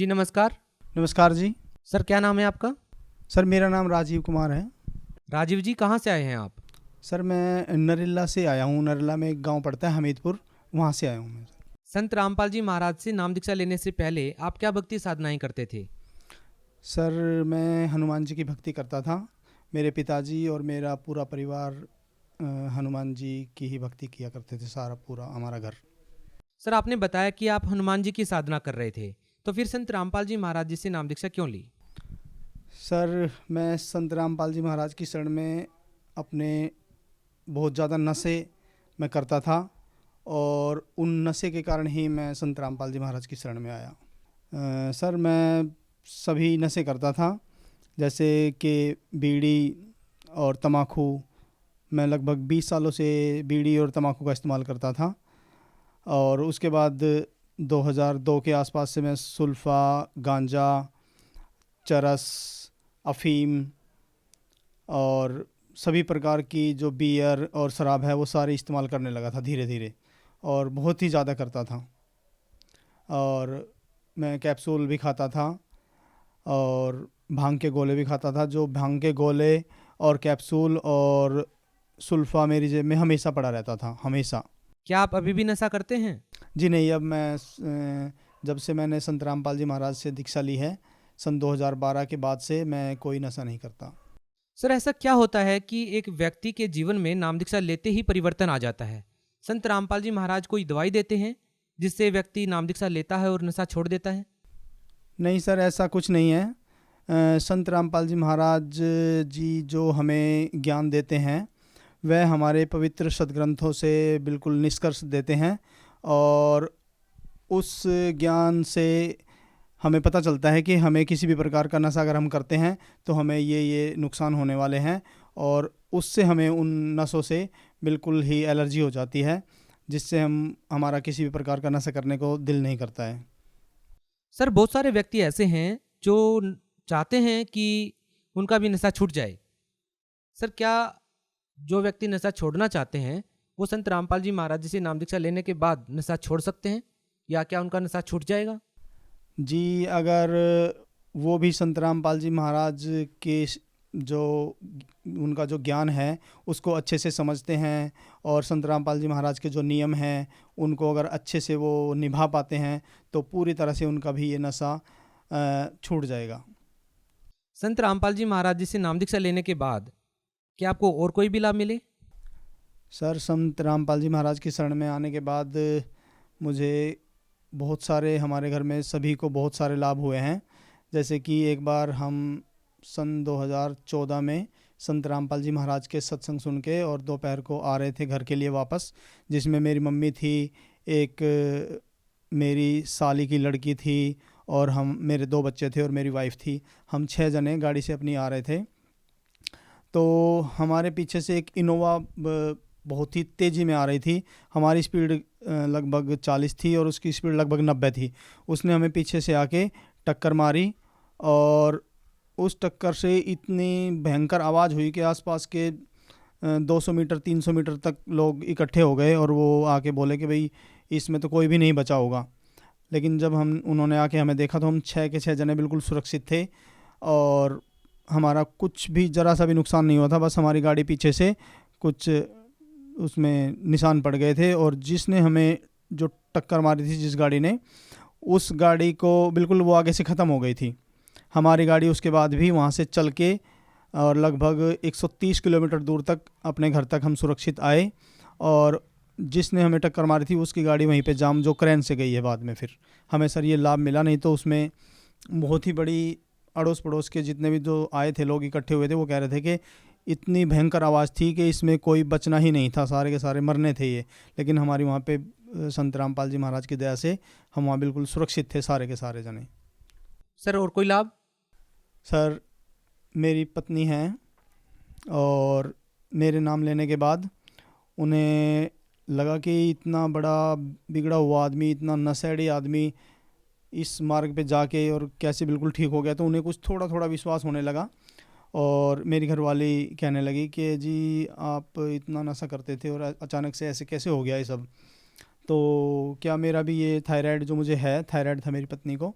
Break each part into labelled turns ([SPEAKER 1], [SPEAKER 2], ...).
[SPEAKER 1] जी नमस्कार।
[SPEAKER 2] नमस्कार जी।
[SPEAKER 1] सर क्या नाम है आपका?
[SPEAKER 2] सर मेरा नाम राजीव कुमार है।
[SPEAKER 1] राजीव जी कहाँ से आए हैं आप?
[SPEAKER 2] सर मैं नरेला से आया हूँ। नरेला में एक गांव पड़ता है हमीदपुर, वहाँ से आया हूँ मैं।
[SPEAKER 1] संत रामपाल जी महाराज से नाम दीक्षा लेने से पहले आप क्या भक्ति साधनाएं करते थे?
[SPEAKER 2] सर मैं हनुमान जी की भक्ति करता था। मेरे पिताजी और मेरा पूरा परिवार हनुमान जी की ही भक्ति किया करते थे, सारा पूरा हमारा घर।
[SPEAKER 1] सर आपने बताया कि आप हनुमान जी की साधना कर रहे थे, तो फिर संत रामपाल जी महाराज जी से नाम दीक्षा क्यों ली?
[SPEAKER 2] सर मैं संत रामपाल जी महाराज की शरण में अपने बहुत ज़्यादा नशे मैं करता था, और उन नशे के कारण ही मैं संत रामपाल जी महाराज की शरण में आया। सर मैं सभी नशे करता था, जैसे कि बीड़ी और तम्बाकू। मैं लगभग 20 सालों से बीड़ी और तम्बाकू का इस्तेमाल करता था, और उसके बाद 2002 के आसपास से मैं सुल्फ़ा, गांजा, चरस, अफ़ीम और सभी प्रकार की जो बियर और शराब है वो सारे इस्तेमाल करने लगा था धीरे धीरे, और बहुत ही ज़्यादा करता था। और मैं कैप्सूल भी खाता था और भांग के गोले भी खाता था। जो भांग के गोले और कैप्सूल और सुल्फ़ा मेरी जेब में हमेशा पड़ा रहता था, हमेशा।
[SPEAKER 1] क्या आप अभी भी नशा करते हैं?
[SPEAKER 2] जी नहीं, अब मैं जब से मैंने संत रामपाल जी महाराज से दीक्षा ली है, सन 2012 के बाद से मैं कोई नशा नहीं करता।
[SPEAKER 1] सर ऐसा क्या होता है कि एक व्यक्ति के जीवन में नाम दीक्षा लेते ही परिवर्तन आ जाता है? संत रामपाल जी महाराज कोई दवाई देते हैं जिससे व्यक्ति नाम दीक्षा लेता है और नशा छोड़ देता है?
[SPEAKER 2] नहीं सर, ऐसा कुछ नहीं है। संत रामपाल जी महाराज जी जो हमें ज्ञान देते हैं वह हमारे पवित्र सदग्रंथों से बिल्कुल निष्कर्ष देते हैं, और उस ज्ञान से हमें पता चलता है कि हमें किसी भी प्रकार का नशा अगर हम करते हैं तो हमें ये नुकसान होने वाले हैं, और उससे हमें उन नशों से बिल्कुल ही एलर्जी हो जाती है, जिससे हमारा किसी भी प्रकार का नशा करने को दिल नहीं करता है।
[SPEAKER 1] सर बहुत सारे व्यक्ति ऐसे हैं जो चाहते हैं कि उनका भी नशा छूट जाए। सर क्या जो व्यक्ति नशा छोड़ना चाहते हैं वो संत रामपाल जी महाराज जी से नाम दीक्षा लेने के बाद नशा छोड़ सकते हैं, या क्या उनका नशा छूट जाएगा?
[SPEAKER 2] जी, अगर वो भी संत रामपाल जी महाराज के जो उनका जो ज्ञान है उसको अच्छे से समझते हैं, और संत रामपाल जी महाराज के जो नियम हैं उनको अगर अच्छे से वो निभा पाते हैं, तो पूरी तरह से उनका भी ये नशा छूट जाएगा।
[SPEAKER 1] संत रामपाल जी महाराज जी से नाम दीक्षा लेने के बाद क्या आपको और कोई भी लाभ मिले?
[SPEAKER 2] सर संत रामपाल जी महाराज की शरण में आने के बाद मुझे बहुत सारे, हमारे घर में सभी को बहुत सारे लाभ हुए हैं। जैसे कि एक बार हम सन 2014 में संत रामपाल जी महाराज के सत्संग सुन के और दोपहर को आ रहे थे घर के लिए वापस, जिसमें मेरी मम्मी थी, एक मेरी साली की लड़की थी, और हम, मेरे 2 बच्चे थे और मेरी वाइफ थी। हम 6 जने गाड़ी से अपनी आ रहे थे। तो हमारे पीछे से एक इनोवा बहुत ही तेज़ी में आ रही थी। हमारी स्पीड लगभग 40 थी और उसकी स्पीड लगभग 90 थी। उसने हमें पीछे से आके टक्कर मारी, और उस टक्कर से इतनी भयंकर आवाज़ हुई कि आसपास के 200 मीटर 300 मीटर तक लोग इकट्ठे हो गए, और वो आके बोले कि भाई इसमें तो कोई भी नहीं बचा होगा। लेकिन जब उन्होंने आके हमें देखा तो हम 6 के 6 जने बिल्कुल सुरक्षित थे, और हमारा कुछ भी ज़रा सा भी नुकसान नहीं हुआ था। बस हमारी गाड़ी पीछे से कुछ उसमें निशान पड़ गए थे, और जिसने हमें जो टक्कर मारी थी, जिस गाड़ी ने, उस गाड़ी को बिल्कुल वो आगे से ख़त्म हो गई थी। हमारी गाड़ी उसके बाद भी वहाँ से चल के और लगभग 130 किलोमीटर दूर तक अपने घर तक हम सुरक्षित आए, और जिसने हमें टक्कर मारी थी उसकी गाड़ी वहीं पे जाम, जो क्रेन से गई है बाद में। फिर हमें सर ये लाभ मिला, नहीं तो उसमें बहुत ही बड़ी अड़ोस पड़ोस के जितने भी जो आए थे लोग इकट्ठे हुए थे, वो कह रहे थे कि इतनी भयंकर आवाज़ थी कि इसमें कोई बचना ही नहीं था, सारे के सारे मरने थे ये। लेकिन हमारी वहाँ पे संत रामपाल जी महाराज की दया से हम वहाँ बिल्कुल सुरक्षित थे, सारे के सारे जने।
[SPEAKER 1] सर और कोई लाभ?
[SPEAKER 2] सर मेरी पत्नी हैं, और मेरे नाम लेने के बाद उन्हें लगा कि इतना बड़ा बिगड़ा हुआ आदमी, इतना नशेड़ी आदमी इस मार्ग पे जाके और कैसे बिल्कुल ठीक हो गया, तो उन्हें कुछ थोड़ा थोड़ा विश्वास होने लगा। और मेरी घरवाली कहने लगी कि जी आप इतना नशा करते थे और अचानक से ऐसे कैसे हो गया ये सब। तो क्या मेरा भी ये थायराइड जो मुझे है, थायराइड था मेरी पत्नी को,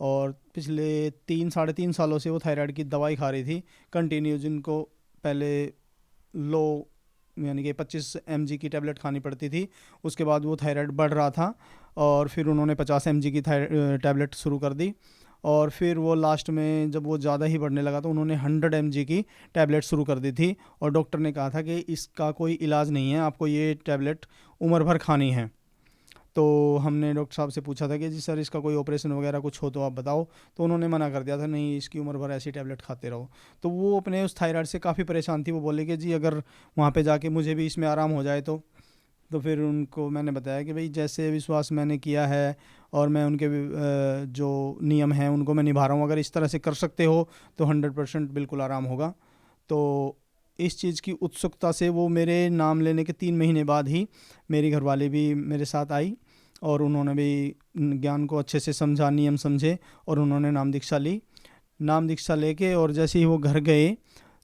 [SPEAKER 2] और पिछले 3 साढ़े 3 सालों से वो थायराइड की दवाई खा रही थी कंटिन्यू, जिनको पहले लो यानी कि 25 mg की टैबलेट खानी पड़ती थी, उसके बाद वो थायराइड बढ़ रहा था और फिर उन्होंने 50 mg की टैबलेट शुरू कर दी, और फिर वो लास्ट में जब वो ज़्यादा ही बढ़ने लगा तो उन्होंने 100 mg की टैबलेट शुरू कर दी थी, और डॉक्टर ने कहा था कि इसका कोई इलाज नहीं है, आपको ये टैबलेट उम्र भर खानी है। तो हमने डॉक्टर साहब से पूछा था कि जी सर इसका कोई ऑपरेशन वगैरह कुछ हो तो आप बताओ, तो उन्होंने मना कर दिया था, नहीं इसकी उम्र भर ऐसी टैबलेट खाते रहो। तो वो अपने उस थायराइड से काफ़ी परेशान थी, वो बोले कि जी अगर वहाँ पे जाके मुझे भी इसमें आराम हो जाए तो फिर उनको मैंने बताया कि भाई जैसे विश्वास मैंने किया है और मैं उनके जो नियम हैं उनको मैं निभा रहा हूँ, अगर इस तरह से कर सकते हो तो 100% बिल्कुल आराम होगा। तो इस चीज़ की उत्सुकता से वो मेरे नाम लेने के 3 महीने बाद ही मेरी घरवाली भी मेरे साथ आई, और उन्होंने भी ज्ञान को अच्छे से समझा, नियम समझे, और उन्होंने नाम दीक्षा ली। नाम दीक्षा लेके और जैसे ही वो घर गए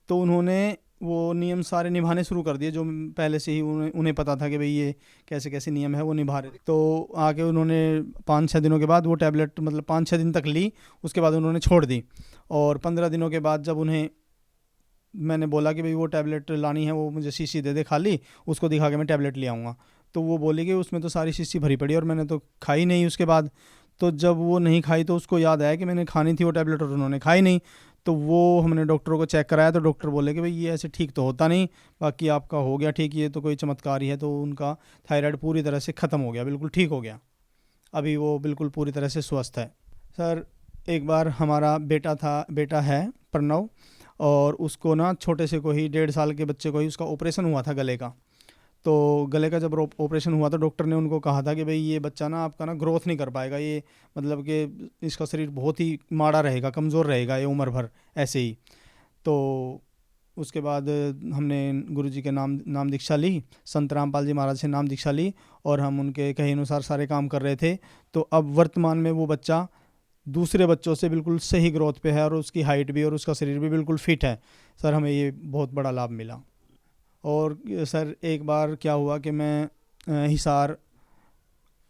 [SPEAKER 2] तो उन्होंने वो नियम सारे निभाने शुरू कर दिए जो पहले से ही उन्हें पता था कि भाई ये कैसे कैसे नियम है, वो निभा रहे थे। तो आगे उन्होंने 5-6 दिनों के बाद वो टैबलेट मतलब 5-6 दिन तक ली, उसके बाद उन्होंने छोड़ दी, और 15 दिनों के बाद जब उन्हें मैंने बोला कि भाई वो टैबलेट लानी है, वो मुझे शीशी दे दे खाली, उसको दिखा के मैं टैबलेट ले आऊँगा, तो वो बोली कि उसमें तो सारी शीशी भरी पड़ी और मैंने तो खाई नहीं उसके बाद। तो जब वो नहीं खाई तो उसको याद आया कि मैंने खानी थी वो टैबलेट और उन्होंने खाई नहीं। तो वो हमने डॉक्टरों को चेक कराया तो डॉक्टर बोले कि भाई ये ऐसे ठीक तो होता नहीं, बाकी आपका हो गया ठीक, ये तो कोई चमत्कार ही है। तो उनका थायराइड पूरी तरह से ख़त्म हो गया, बिल्कुल ठीक हो गया, अभी वो बिल्कुल पूरी तरह से स्वस्थ है। सर एक बार हमारा बेटा है प्रणव, और उसको ना छोटे से को ही 1.5 साल के बच्चे को ही उसका ऑपरेशन हुआ था गले का। तो गले का जब ऑपरेशन हुआ तो डॉक्टर ने उनको कहा था कि भाई ये बच्चा ना आपका ना ग्रोथ नहीं कर पाएगा, ये मतलब कि इसका शरीर बहुत ही माड़ा रहेगा, कमज़ोर रहेगा ये उम्र भर ऐसे ही। तो उसके बाद हमने गुरुजी के नाम दीक्षा ली, संत रामपाल जी महाराज से नाम दीक्षा ली, और हम उनके कहे अनुसार सारे काम कर रहे थे। तो अब वर्तमान में वो बच्चा दूसरे बच्चों से बिल्कुल सही ग्रोथ पे है, और उसकी हाइट भी और उसका शरीर भी बिल्कुल फिट है। सर हमें ये बहुत बड़ा लाभ मिला। और सर एक बार क्या हुआ कि मैं हिसार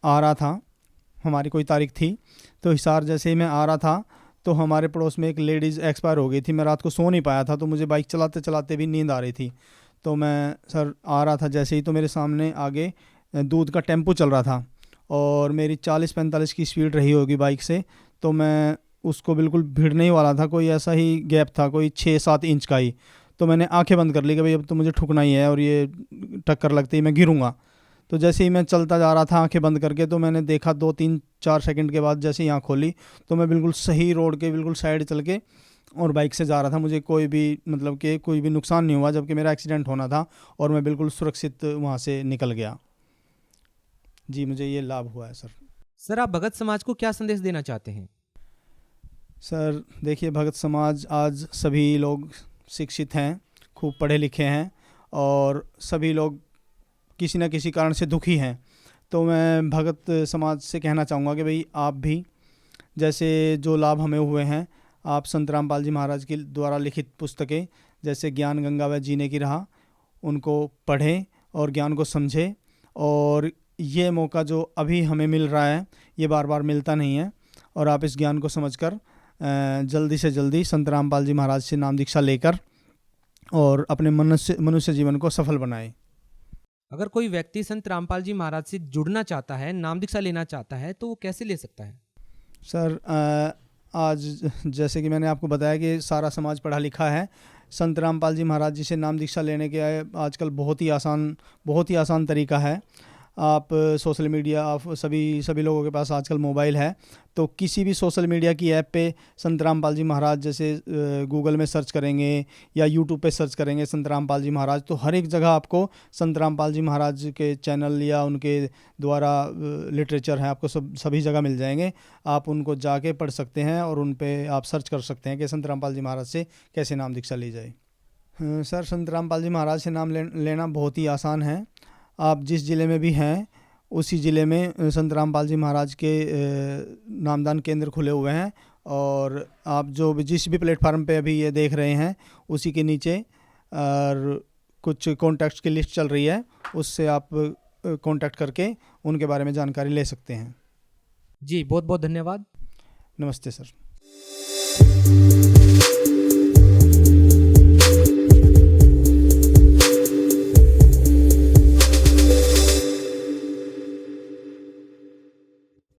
[SPEAKER 2] आ रहा था, हमारी कोई तारीख थी, तो हिसार जैसे ही मैं आ रहा था तो हमारे पड़ोस में एक लेडीज़ एक्सपायर हो गई थी। मैं रात को सो नहीं पाया था, तो मुझे बाइक चलाते चलाते भी नींद आ रही थी। तो मैं सर आ रहा था जैसे ही, तो मेरे सामने आगे दूध का टेम्पो चल रहा था, और मेरी 40-45 की स्पीड रही होगी बाइक से, तो मैं उसको बिल्कुल भिड़ने ही वाला था, कोई ऐसा ही गैप था कोई 6-7 इंच का ही। तो मैंने आंखें बंद कर ली कि भाई अब तो मुझे ठुकना ही है और ये टक्कर लगते ही मैं गिरूंगा। तो जैसे ही मैं चलता जा रहा था आंखें बंद करके, तो मैंने देखा 2-3-4 सेकंड के बाद जैसे ही आँख खोली तो मैं बिल्कुल सही रोड के बिल्कुल साइड चल के और बाइक से जा रहा था। मुझे कोई भी मतलब कि कोई भी नुकसान नहीं हुआ, जबकि मेरा एक्सीडेंट होना था, और मैं बिल्कुल सुरक्षित वहाँ से निकल गया। जी मुझे ये लाभ हुआ है सर।
[SPEAKER 1] सर आप भगत समाज को क्या संदेश देना चाहते हैं?
[SPEAKER 2] सर देखिए, भगत समाज आज सभी लोग शिक्षित हैं, खूब पढ़े लिखे हैं, और सभी लोग किसी न किसी कारण से दुखी हैं। तो मैं भगत समाज से कहना चाहूँगा कि भाई आप भी जैसे जो लाभ हमें हुए हैं, आप संत रामपाल जी महाराज के द्वारा लिखित पुस्तकें जैसे ज्ञान गंगा व जीने की राह, उनको पढ़ें और ज्ञान को समझें। और ये मौका जो अभी हमें मिल रहा है ये बार बार मिलता नहीं है, और आप इस ज्ञान को समझकर जल्दी से जल्दी संत रामपाल जी महाराज से नाम दीक्षा लेकर और अपने मनुष्य जीवन को सफल बनाएं।
[SPEAKER 1] अगर कोई व्यक्ति संत रामपाल जी महाराज से जुड़ना चाहता है, नाम दीक्षा लेना चाहता है, तो वो कैसे ले सकता है?
[SPEAKER 2] सर आज जैसे कि मैंने आपको बताया कि सारा समाज पढ़ा लिखा है। संत रामपाल जी महाराज जी से नाम दीक्षा लेने के आजकल बहुत ही आसान तरीका है। आप सोशल मीडिया, आप सभी लोगों के पास आजकल मोबाइल है, तो किसी भी सोशल मीडिया की ऐप पे संत रामपाल जी महाराज जैसे गूगल में सर्च करेंगे या यूट्यूब पे सर्च करेंगे संत रामपाल जी महाराज, तो हर एक जगह आपको संत रामपाल जी महाराज के चैनल या उनके द्वारा लिटरेचर है, आपको सभी जगह मिल जाएंगे। आप उनको जाके पढ़ सकते हैं और उन पे आप सर्च कर सकते हैं कि संत रामपाल जी महाराज से कैसे नाम दीक्षा ली जाए। सर संत रामपाल जी महाराज से नाम लेना बहुत ही आसान है। आप जिस ज़िले में भी हैं उसी ज़िले में संत रामपाल जी महाराज के नामदान केंद्र खुले हुए हैं, और आप जिस भी प्लेटफार्म पे अभी ये देख रहे हैं उसी के नीचे और कुछ कॉन्टैक्ट्स की लिस्ट चल रही है, उससे आप कॉन्टैक्ट करके उनके बारे में जानकारी ले सकते हैं।
[SPEAKER 1] जी बहुत बहुत धन्यवाद।
[SPEAKER 2] नमस्ते सर।